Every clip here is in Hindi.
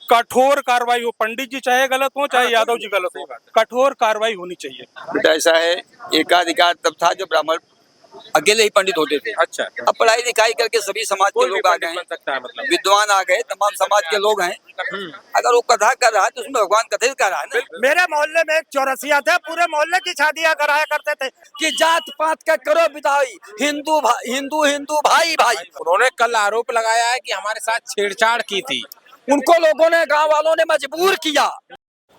कठोर कार्रवाई हो, पंडित जी चाहे गलत हो चाहे यादव जी गलत हो, कठोर कार्रवाई होनी चाहिए। बेटा ऐसा है, एकाधिकार तब था जो ब्राह्मण अकेले ही पंडित होते थे। अच्छा, अब पढ़ाई लिखाई करके सभी समाज के कोई भी लोग आ पंडित गए, बन सकता है मतलब। विद्वान आ गए, तमाम समाज के लोग हैं। अगर वो कथा कर रहा है तो उसमें भगवान कथा ही कर रहा है ना। मेरे मोहल्ले में एक चौरसिया थे, पूरे मोहल्ले की शादियां कराया करते थे कि जात पात का करो विदाई, हिंदू हिंदू हिंदू भाई भाई। उन्होंने कल आरोप लगाया है कि हमारे साथ छेड़छाड़ की थी। उनको लोगों ने, गांव वालों ने मजबूर किया।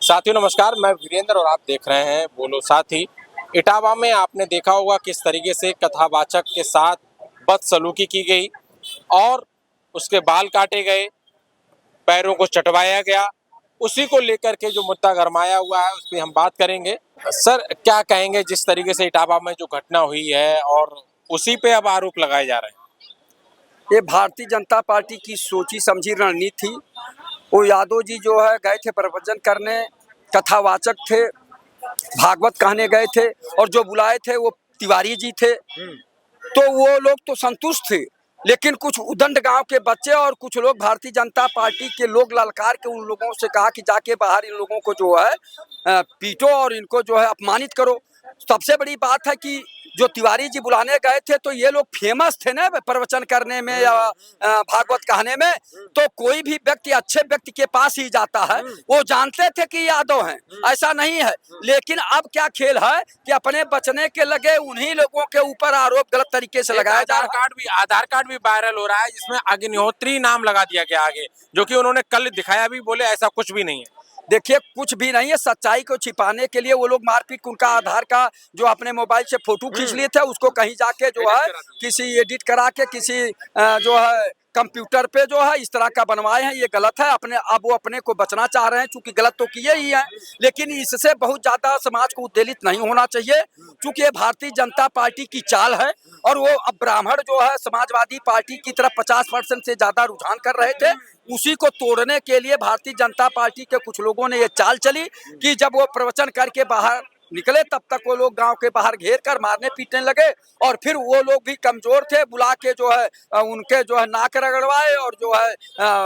साथियों नमस्कार, मैं वीरेंद्र और आप देख रहे हैं बोलो साथी। इटावा में आपने देखा होगा किस तरीके से कथावाचक के साथ बदसलूकी की गई और उसके बाल काटे गए, पैरों को चटवाया गया। उसी को लेकर के जो मुद्दा गरमाया हुआ है उस पर हम बात करेंगे। सर क्या कहेंगे जिस तरीके से इटावा में जो घटना हुई है और उसी पे अब आरोप लगाए जा रहे हैं? ये भारतीय जनता पार्टी की सोची समझी रणनीति थी। वो यादव जी जो है गए थे प्रवचन करने, कथावाचक थे, भागवत कहने गए थे और जो बुलाए थे वो तिवारी जी थे। तो वो लोग तो संतुष्ट थे, लेकिन कुछ उदंड गांव के बच्चे और कुछ लोग भारतीय जनता पार्टी के लोग ललकार के उन लोगों से कहा कि जाके बाहर इन लोगों को जो है पीटो और इनको जो है अपमानित करो। सबसे बड़ी बात है कि जो तिवारी जी बुलाने गए थे तो ये लोग फेमस थे ना प्रवचन करने में या भागवत कहने में। तो कोई भी व्यक्ति अच्छे व्यक्ति के पास ही जाता है। वो जानते थे कि यादव हैं, ऐसा नहीं है। लेकिन अब क्या खेल है कि अपने बचने के लगे उन्हीं लोगों के ऊपर आरोप गलत तरीके से लगाया जा रहा है। आधार कार्ड भी वायरल हो रहा है जिसमें अग्निहोत्री नाम लगा दिया गया आगे, जो कि उन्होंने कल दिखाया भी, बोले ऐसा कुछ भी नहीं है। देखिए कुछ भी नहीं है, सच्चाई को छिपाने के लिए वो लोग मारपीट, उनका आधार का जो अपने मोबाइल से फोटो खींच लिए थे उसको कहीं जाके जो है किसी एडिट करा के किसी जो है कंप्यूटर पे जो है इस तरह का बनवाए हैं। ये गलत है। अपने अब वो अपने को बचना चाह रहे हैं, चूंकि गलत तो किए ही हैं, लेकिन इससे बहुत ज्यादा समाज को उत्तेजित नहीं होना चाहिए, क्योंकि ये भारतीय जनता पार्टी की चाल है। और वो अब ब्राह्मण जो है समाजवादी पार्टी की तरफ 50% से ज्यादा रुझान कर रहे थे। उसी को तोड़ने के लिए भारतीय जनता पार्टी के कुछ लोगों ने ये चाल चली कि जब वो प्रवचन करके बाहर निकले तब तक वो लोग गांव के बाहर घेर कर मारने पीटने लगे। और फिर वो लोग भी कमजोर थे, बुला के जो है उनके जो है नाक रगड़वाए और जो है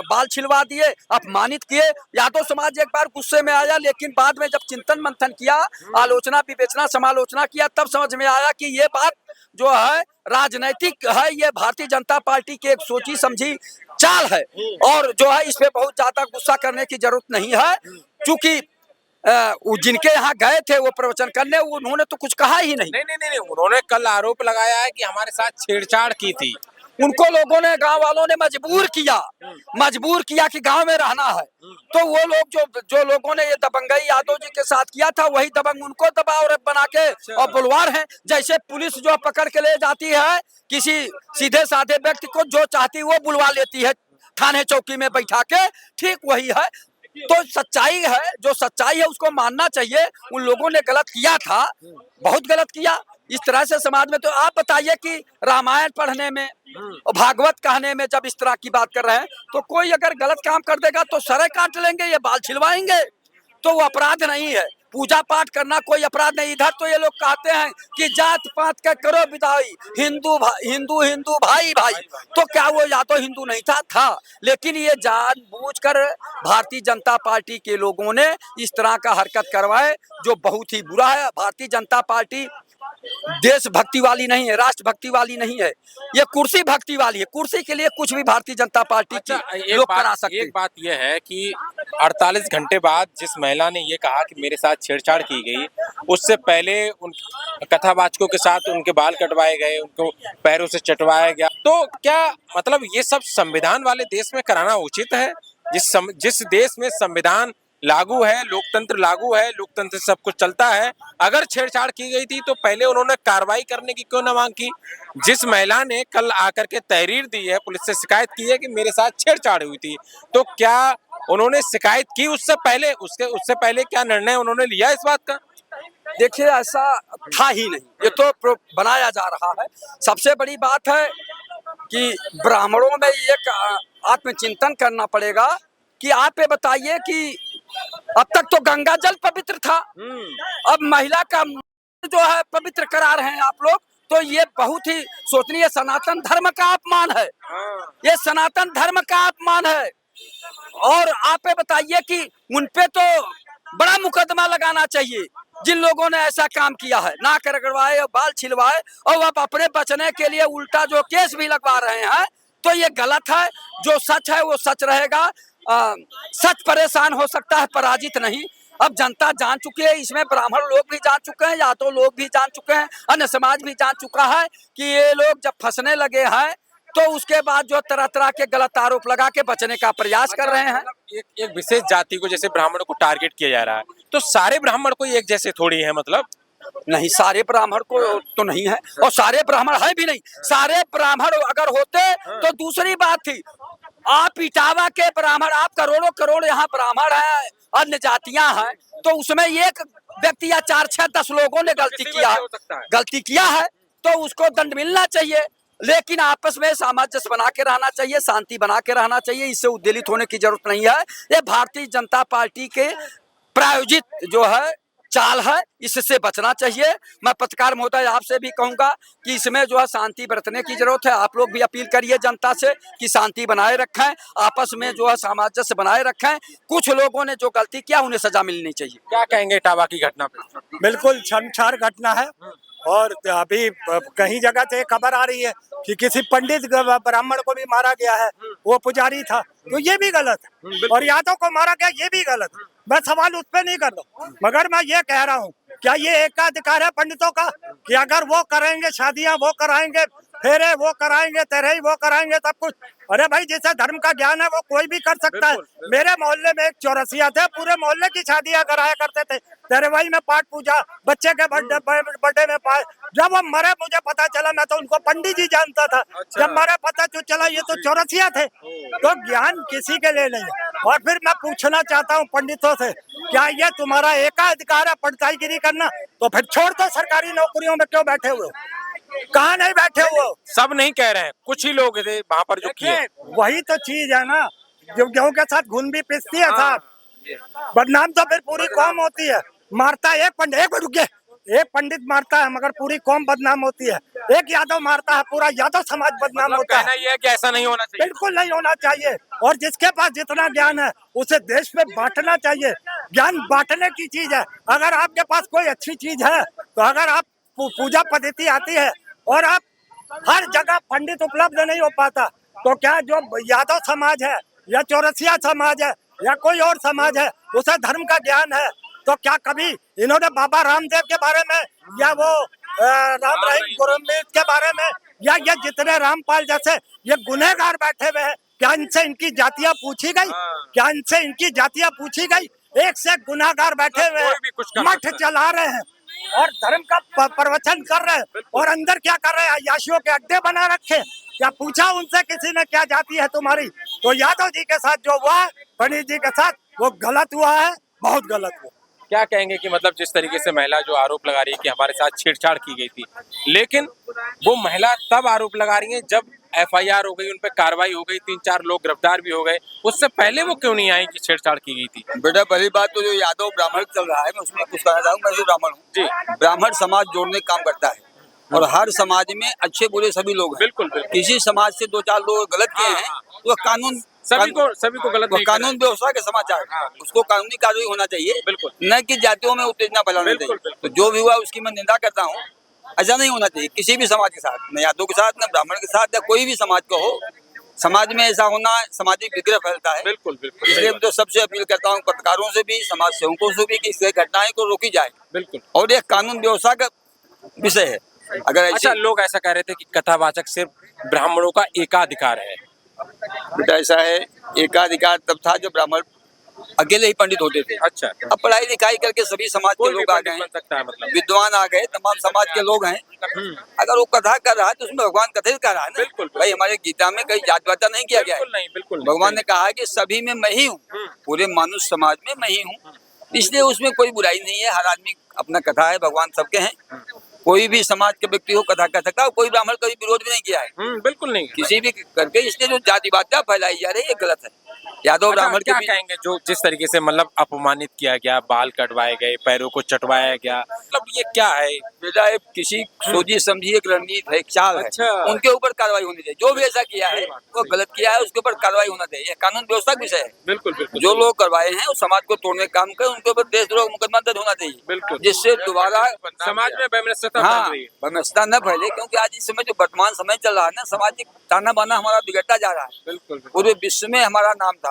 बाल छिलवा दिए, अपमानित किए। यादव समाज एक बार गुस्से में आया, लेकिन बाद में जब चिंतन मंथन किया, आलोचना विवेचना समालोचना किया, तब समझ में आया कि ये बात जो है राजनैतिक है। ये भारतीय जनता पार्टी की एक सोची समझी चाल है और जो है इसमें बहुत ज्यादा गुस्सा करने की जरूरत नहीं है, क्योंकि जिनके यहाँ गए थे वो प्रवचन करने, उन्होंने तो कुछ कहा ही नहीं। नहीं, उन्होंने कल आरोप लगाया है कि हमारे साथ छेड़छाड़ की थी। उनको लोगों ने, गांव वालों ने मजबूर किया कि गांव में रहना है। तो वो लोग जो लोगों ने ये दबंगई यादव जी के साथ किया था, वही दबंग उनको दबाव बना के और बुलवार हैं। जैसे पुलिस जो पकड़ के ले जाती है किसी सीधे साधे व्यक्ति को, जो चाहती वो बुलवा लेती है थाने चौकी में बैठा के, ठीक वही है। तो सच्चाई है, जो सच्चाई है उसको मानना चाहिए। उन लोगों ने गलत किया था, बहुत गलत किया इस तरह से समाज में। तो आप बताइए कि रामायण पढ़ने में और भागवत कहने में जब इस तरह की बात कर रहे हैं, तो कोई अगर गलत काम कर देगा तो सर काट लेंगे, ये बाल छिलवाएंगे, तो वो अपराध नहीं है। पूजा पाठ करना कोई अपराध नहीं। इधर तो ये लोग कहते हैं कि जात पात का करो विदाई, हिंदू हिंदू भाई भाई। तो क्या वो या तो हिंदू नहीं था, लेकिन ये जानबूझकर भारतीय जनता पार्टी के लोगों ने इस तरह का हरकत करवाए, जो बहुत ही बुरा है। भारतीय जनता पार्टी देशभक्ति वाली नहीं है, राष्ट्रभक्ति वाली नहीं है, ये कुर्सी भक्ति वाली है। कुर्सी के लिए कुछ भी भारतीय जनता पार्टी की लोग करा सकते हैं। एक बात यह है कि 48 घंटे बाद जिस महिला ने ये कहा कि मेरे साथ छेड़छाड़ की गई, उससे पहले उन कथावाचकों के साथ उनके बाल कटवाए गए, उनको पैरों से चटवाया गया। तो क्या मतलब ये सब संविधान वाले देश में कराना उचित है? जिस देश में संविधान लागू है, लोकतंत्र लागू है, लोकतंत्र से सब कुछ चलता है, अगर छेड़छाड़ की गई थी तो पहले उन्होंने कार्रवाई करने की क्यों न मांग की? जिस महिला ने कल आकर के तहरीर दी है, पुलिस से शिकायत की है कि मेरे साथ छेड़छाड़ हुई थी, तो क्या उन्होंने शिकायत की उससे पहले? उससे पहले क्या निर्णय उन्होंने लिया इस बात का? देखिए ऐसा था ही नहीं, ये तो बनाया जा रहा है। सबसे बड़ी बात है कि ब्राह्मणों में एक आत्मचिंतन करना पड़ेगा कि आप ये बताइए कि अब तक तो गंगा जल पवित्र था, अब महिला का जो है पवित्र करा रहे हैं आप लोग। तो ये बहुत ही सोचनीय, सनातन धर्म का अपमान है। ये सनातन धर्म का अपमान है। और आप ये बताइए कि उनपे तो बड़ा मुकदमा लगाना चाहिए जिन लोगों ने ऐसा काम किया है, नाक रगड़वाए और बाल छिलवाए, और अब अपने बचने के लिए उल्टा जो केस भी लगवा रहे हैं, तो ये गलत है। जो सच है वो सच रहेगा। सच परेशान हो सकता है, पराजित नहीं। अब जनता जान चुकी है, इसमें ब्राह्मण लोग भी जान चुके हैं, यादव लोग भी जान चुके हैं, अन्य समाज भी जान चुका है कि ये लोग जब फंसने लगे हैं तो उसके बाद जो तरह तरह के गलत आरोप लगा के बचने का प्रयास कर रहे हैं। एक विशेष जाति को जैसे ब्राह्मणों को टारगेट किया जा रहा है, तो सारे ब्राह्मण को एक जैसे थोड़ी है, मतलब नहीं, सारे ब्राह्मण को तो नहीं है, और सारे ब्राह्मण है भी नहीं। सारे ब्राह्मण अगर होते तो दूसरी बात थी। आप इटावा के ब्राह्मण, आप करोड़ों करोड़ यहाँ ब्राह्मण हैं, अन्य जातियां हैं, तो उसमें एक व्यक्ति या 4-6-10 लोगों ने गलती किया है तो उसको दंड मिलना चाहिए। लेकिन आपस में सामंजस्य बना के रहना चाहिए, शांति बना के रहना चाहिए। इससे उद्वेलित होने की जरूरत नहीं है। ये भारतीय जनता पार्टी के प्रायोजित जो है चाल है, इससे बचना चाहिए। मैं पत्रकार महोदय आपसे भी कहूंगा कि इसमें जो है शांति बरतने की जरूरत है। आप लोग भी अपील करिए जनता से कि शांति बनाए रखें, आपस में जो है सामंजस्य बनाए रखें। कुछ लोगों ने जो गलती किया उन्हें सजा मिलनी चाहिए। क्या कहेंगे इटावा की घटना पे? बिल्कुल शर्मसार घटना है। और अभी कहीं जगह से खबर आ रही है कि किसी पंडित ब्राह्मण को भी मारा गया है, वो पुजारी था, तो ये भी गलत है। और यादव को मारा गया, ये भी गलत है। मैं सवाल उस पर नहीं कर रहा हूँ, मगर मैं ये कह रहा हूँ, क्या ये एकाधिकार है पंडितों का कि अगर वो करेंगे शादियां, वो कराएंगे फेरे, वो कराएंगे तेरे ही, वो कराएंगे सब कुछ? अरे भाई, जिसे धर्म का ज्ञान है वो कोई भी कर सकता है। मेरे मोहल्ले में एक चौरसिया थे, पूरे मोहल्ले की शादियां कराया करते थे। तेरे भाई में पाठ पूजा, बच्चे के बर्थडे में पाठ। जब वो मरे मुझे पता चला, मैं तो उनको पंडित जी जानता था। जब मरे पता चला ये तो चौरसिया थे। तो ज्ञान किसी के लिए नहीं है। और फिर मैं पूछना चाहता हूँ पंडितों से, क्या ये तुम्हारा एकाधिकार है पंडिताईगिरी करना? तो फिर छोड़ दो, सरकारी नौकरियों में क्यों बैठे हुए? कहाँ नहीं बैठे हुए? सब नहीं कह रहे हैं, कुछ ही लोग थे वहाँ पर जो किए। वही तो चीज है ना, जो गेहूं के साथ घुन भी पिसती है साहब। बदनाम तो फिर पूरी कौम होती है। मारता है एक पंडित, एक रुके, एक पंडित मारता है मगर पूरी कौम बदनाम होती है। एक यादव मारता है, पूरा यादव समाज बदनाम होता है। ये है कि ऐसा नहीं होना चाहिए। बिल्कुल नहीं होना चाहिए। और जिसके पास जितना ज्ञान है उसे देश में बांटना चाहिए। ज्ञान बांटने की चीज है। अगर आपके पास कोई अच्छी चीज है, तो अगर आप पूजा पद्धति आती है और आप हर जगह पंडित उपलब्ध नहीं हो पाता, तो क्या जो यादव समाज है या चौरसिया समाज है या कोई और समाज है, उसे धर्म का ज्ञान है, तो क्या कभी इन्होंने बाबा रामदेव के बारे में या वो राम रहीम गुरमीत के बारे में या ये जितने रामपाल जैसे ये गुनहगार बैठे हुए हैं, क्या इनसे इनकी जातियां पूछी गई? क्या इनसे इनकी जातियां पूछी गई? एक से गुनहगार बैठे हुए हैं, मठ चला रहे हैं और धर्म का प्रवचन कर रहे हैं, और अंदर क्या कर रहे हैं? अय्याशियों के अड्डे बना रखे। क्या पूछा उनसे किसी ने क्या जाति है तुम्हारी? तो यादव जी के साथ जो हुआ, पंडित जी के साथ, वो गलत हुआ है, बहुत गलत हुआ। क्या कहेंगे कि मतलब जिस तरीके से महिला जो आरोप लगा रही है कि हमारे साथ छेड़छाड़ की गई थी, लेकिन वो महिला तब आरोप लगा रही है जब FIR हो गई, उन पर कार्रवाई हो गई, 3-4 लोग गिरफ्तार भी हो गए, उससे पहले वो क्यों नहीं आई कि छेड़छाड़ की गई थी? बेटा पहली बात तो जो यादव ब्राह्मण चल रहा है, मैं उसमें कुछ कहना चाहूँगा। मैं भी ब्राह्मण हूँ जी। ब्राह्मण समाज जोड़ने का काम करता है और हर समाज में अच्छे बुरे सभी लोग हैं। बिल्कुल, बिल्कुल। किसी समाज से 2-4 लोग गलत किए हैं तो कानून सभी को गलत नहीं कानून व्यवस्था के समाचार, उसको कानूनी कार्रवाई होना चाहिए, बिल्कुल, न कि जातियों में उत्तेजना फैलाना चाहिए। तो जो भी हुआ उसकी मैं निंदा करता हूँ। ऐसा नहीं होना चाहिए किसी भी समाज के साथ, न यादव के साथ, न ब्राह्मण के साथ, या कोई भी समाज का हो। समाज में ऐसा होना सामाजिक विग्रह फैलता है। बिल्कुल, बिल्कुल। इसलिए मैं तो सबसे अपील करता हूँ, पत्रकारों से भी, समाज सेवकों से भी, कि इस घटनाएं को रोकी जाए। बिल्कुल। और ये कानून व्यवस्था का विषय है। अगर अच्छा, लोग ऐसा कह रहे थे कि कथावाचक सिर्फ ब्राह्मणों का एकाधिकार है। बेटा ऐसा है, एकाधिकार तब था जब ब्राह्मण अकेले ही पंडित होते थे। अच्छा, अब पढ़ाई लिखाई करके सभी समाज के लोग आ गए हैं, मतलब विद्वान आ गए, तमाम समाज के लोग हैं। अगर वो कथा कर रहा है तो उसमें भगवान कथित कर रहा है ना। बिल्कुल। भाई हमारे गीता में कहीं जात पात नहीं किया गया है। नहीं, बिल्कुल। भगवान ने कहा है कि सभी में मैं ही हूँ, पूरे मानुष समाज में मैं ही हूँ, इसलिए उसमें कोई बुराई नहीं है। हर आदमी अपना कथा है, भगवान सबके हैं। कोई भी समाज के व्यक्ति हो कथा कर सकता है। कोई ब्राह्मण कभी विरोध भी नहीं किया है, बिल्कुल नहीं, किसी भी करके। इसलिए जो जातिवादिता फैलाई जा रही है ये गलत है। यादव अच्छा, ब्राह्मण के क्या बीच कहेंगे जो जिस तरीके से मतलब अपमानित किया गया, बाल कटवाए गए, पैरों को चटवाया गया, मतलब ये क्या है? बेटा ये किसी सोची समझी एक रणनीति है, एक चाल है। अच्छा। उनके ऊपर कार्रवाई होनी चाहिए। जो भी ऐसा किया है वो गलत किया है, उसके ऊपर कार्रवाई होना चाहिए। ये कानून व्यवस्था का विषय है। बिल्कुल बिल्कुल जो लोग करवाए हैं उस समाज को तोड़ने का काम करे, उनके ऊपर देशद्रोह मुकदमा दर्ज होना चाहिए। बिल्कुल। जिससे दोबारा समाज में वैमनस्यता हाँ फैल रही है। वैमनस्यता न फैले, क्योंकि आज इस समय जो वर्तमान समय चल रहा है ना, सामाजिक ताना बाना हमारा बिगड़ता जा रहा है। बिल्कुल पूरे विश्व में हमारा नाम था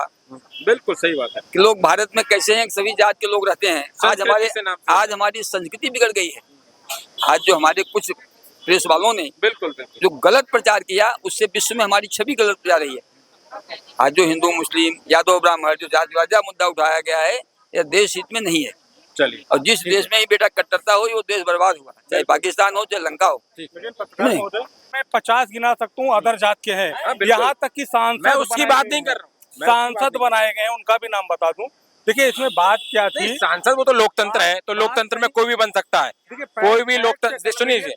बिल्कुल सही बात है। कि लोग भारत में कैसे हैं, सभी जात के लोग रहते हैं। संस्कृति से नाम से। आज हमारी संस्कृति बिगड़ गई है। आज जो हमारे कुछ प्रेस वालों ने बिल्कुल बिल्कुल जो गलत प्रचार किया, उससे विश्व में हमारी छवि गलत जा रही है। आज जो हिंदू मुस्लिम यादव ब्राह्मण जो जातिवाद मुद्दा उठाया गया है, यह देश हित में नहीं है। चलिए और जिस देश में ही बेटा कट्टरता हो, वो देश बर्बाद हुआ, चाहे पाकिस्तान हो चाहे लंका हो। लेकिन पत्रकार महोदय, मैं 50 गिना सकता हूँ अदर जात के हाँ, हैं, बिल्कुल। यहाँ तक कि सांसद मैं उसकी बनाए बात गए नहीं कर हैं। रहा हूँ। मैं उसकी बात सांसद बनाए गए हैं, उनका भी नाम बता दूं। देखिए इसमें बात क्या नहीं, थी। सांसद वो तो लोकतंत्र है, तो लोकतंत्र में कोई भी बन सकता है। देखिए, कोई भी फैक्ट लोकतंत्र चेक सुनिए,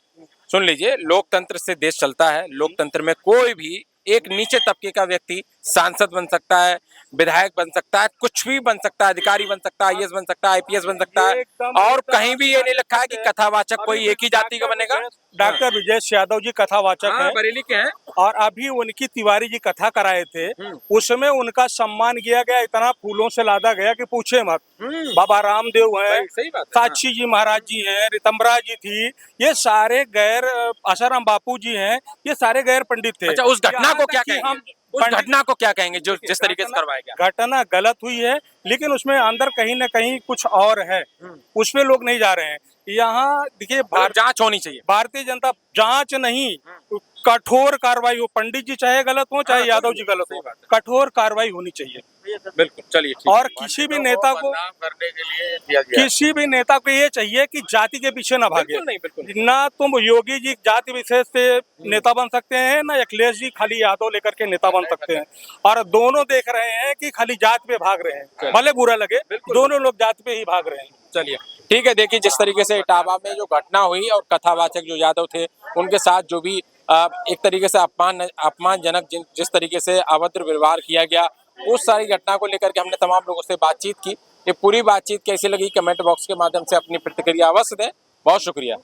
सुन लीजिए, लोकतंत्र से देश चलता है। लोकतंत्र में कोई भी एक नीचे तबके का व्यक्ति सांसद बन सकता है, विधायक बन सकता है, कुछ भी बन सकता है, अधिकारी बन सकता है, आईएएस बन सकता है, आईपीएस बन सकता है। और कहीं भी ये नहीं लिखा है कि कथावाचक कोई एक ही जाति का बनेगा। डॉक्टर विजय यादव जी कथावाचक हाँ, हैं, बरेली के हैं। और अभी उनकी तिवारी जी कथा कराए थे, उसमें उनका सम्मान किया गया, इतना फूलों से लादा गया कि पूछे मत। बाबा रामदेव हैं, सही बात है। साक्षी जी महाराज जी हैं, रितंबरा जी थी, ये सारे गैर आसाराम बापू जी हैं, ये सारे गैर पंडित थे। अच्छा, उस घटना यहाँ को तक क्या कि कहेंगे? हम उस पंडित- घटना को क्या कहेंगे जो जिस तरीके से करवाया गया? घटना गलत हुई है, लेकिन उसमें अंदर कहीं ना कहीं कुछ और है, उसमें लोग नहीं जा रहे हैं। यहाँ देखिए मतलब जांच होनी चाहिए। भारतीय जनता जांच नहीं, कठोर कार्रवाई हो। पंडित जी चाहे गलत हो चाहे यादव जी गलत हो, कठोर कार्रवाई होनी चाहिए। बिल्कुल, चलिए ठीक और है। किसी भी नेता को करने के लिए दिया गया। किसी भी नेता को ये चाहिए कि जाति के पीछे ना भागे। बिल्कुल नहीं, बिल्कुल। ना तुम योगी जी जाति विशेष से नेता बन सकते हैं, ना अखिलेश जी खाली यादव लेकर के नेता बन सकते हैं। और दोनों देख रहे हैं कि खाली जात पे भाग रहे हैं, भले बुरा लगे, दोनों लोग जात पे ही भाग रहे हैं। चलिए ठीक है। देखिए जिस तरीके से इटावा में जो घटना हुई और कथावाचक जो यादव थे उनके साथ जो भी एक तरीके से अपमानजनक जिस तरीके से अभद्र व्यवहार किया गया, उस सारी घटना को लेकर के हमने तमाम लोगों से बातचीत की। ये पूरी बातचीत कैसी लगी कमेंट बॉक्स के माध्यम से अपनी प्रतिक्रिया अवश्य दें। बहुत शुक्रिया।